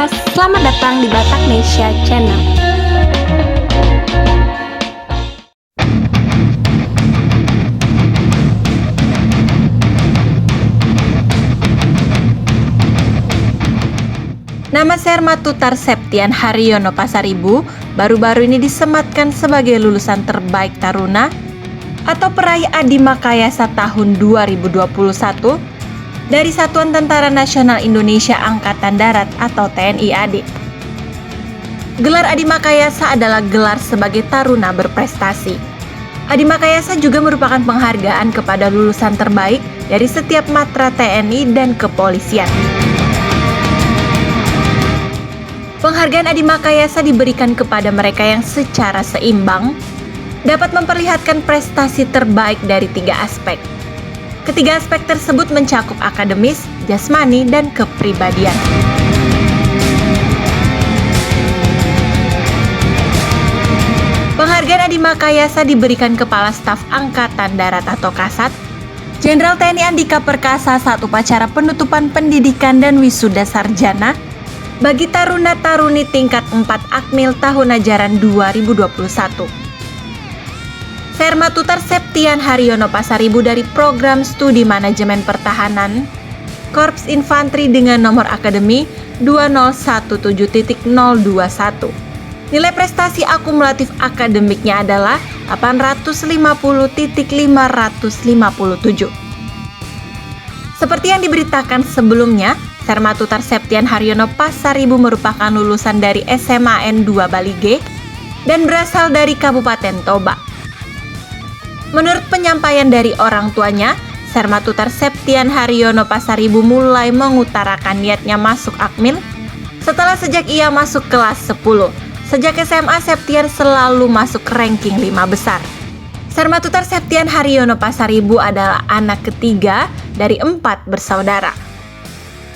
Podcast. Selamat datang di Bataknesia Channel. Nama Sermatutar Septian Haryono Pasaribu baru-baru ini disematkan sebagai lulusan terbaik Taruna atau peraih Adi Makayasa tahun 2021 dari Satuan Tentara Nasional Indonesia Angkatan Darat atau TNI AD. Gelar Adi Makayasa adalah gelar sebagai taruna berprestasi. Adi Makayasa juga merupakan penghargaan kepada lulusan terbaik dari setiap matra TNI dan kepolisian. Penghargaan Adi Makayasa diberikan kepada mereka yang secara seimbang dapat memperlihatkan prestasi terbaik dari 3 aspek. Ketiga aspek tersebut mencakup akademis, jasmani, dan kepribadian. Penghargaan Adi Makayasa diberikan Kepala Staf Angkatan Darat atau Kasat, Jenderal TNI Andika Perkasa saat upacara penutupan pendidikan dan wisuda sarjana bagi taruna-taruni tingkat 4 Akmil tahun ajaran 2021. Sermatutar Septian Haryono Pasaribu dari Program Studi Manajemen Pertahanan, Korps Infanteri dengan nomor akademi 2017.021. Nilai prestasi akumulatif akademiknya adalah 850.557. Seperti yang diberitakan sebelumnya, Sermatutar Septian Haryono Pasaribu merupakan lulusan dari SMAN 2 Balige dan berasal dari Kabupaten Toba. Menurut penyampaian dari orang tuanya, Sermatutar Septian Haryono Pasaribu mulai mengutarakan niatnya masuk Akmil setelah sejak ia masuk kelas 10. Sejak SMA, Septian selalu masuk ranking 5 besar. Sermatutar Septian Haryono Pasaribu adalah anak ketiga dari 4 bersaudara.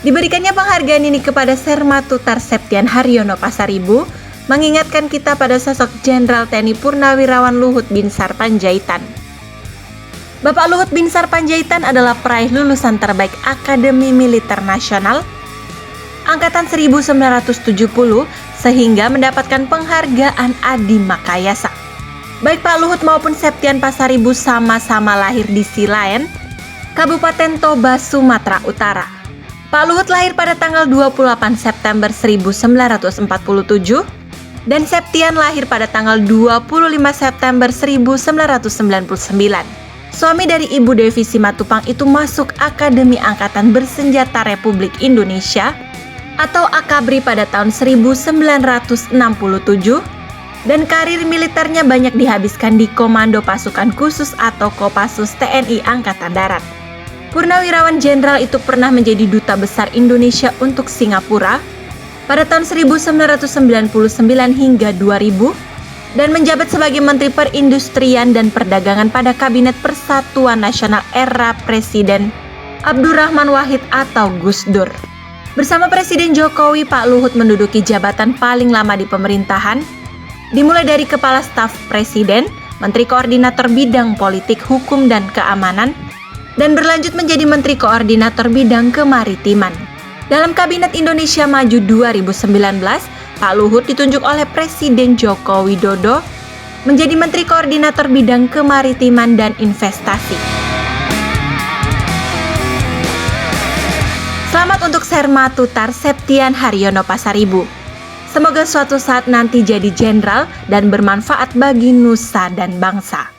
Diberikannya penghargaan ini kepada Sermatutar Septian Haryono Pasaribu mengingatkan kita pada sosok Jenderal TNI Purnawirawan Luhut Binsar Panjaitan. Bapak Luhut Binsar Panjaitan adalah peraih lulusan terbaik Akademi Militer Nasional Angkatan 1970 sehingga mendapatkan penghargaan Adi Makayasa. Baik Pak Luhut maupun Septian Pasaribu sama-sama lahir di Silaen, Kabupaten Toba, Sumatera Utara. Pak Luhut lahir pada tanggal 28 September 1947 dan Septian lahir pada tanggal 25 September 1999. Suami dari Ibu Devi Simatupang itu masuk Akademi Angkatan Bersenjata Republik Indonesia atau AKABRI pada tahun 1967 dan karir militernya banyak dihabiskan di Komando Pasukan Khusus atau Kopassus TNI Angkatan Darat. Purnawirawan Jenderal itu pernah menjadi Duta Besar Indonesia untuk Singapura pada tahun 1999 hingga 2000 dan menjabat sebagai Menteri Perindustrian dan Perdagangan pada Kabinet Persatuan Nasional era Presiden Abdurrahman Wahid atau Gus Dur. Bersama Presiden Jokowi, Pak Luhut menduduki jabatan paling lama di pemerintahan, dimulai dari Kepala Staf Presiden, Menteri Koordinator Bidang Politik, Hukum, dan Keamanan, dan berlanjut menjadi Menteri Koordinator Bidang Kemaritiman. Dalam Kabinet Indonesia Maju 2019, Pak Luhut ditunjuk oleh Presiden Joko Widodo menjadi Menteri Koordinator Bidang Kemaritiman dan Investasi. Selamat untuk Sermatutar Septian Haryono Pasaribu. Semoga suatu saat nanti jadi jenderal dan bermanfaat bagi nusa dan bangsa.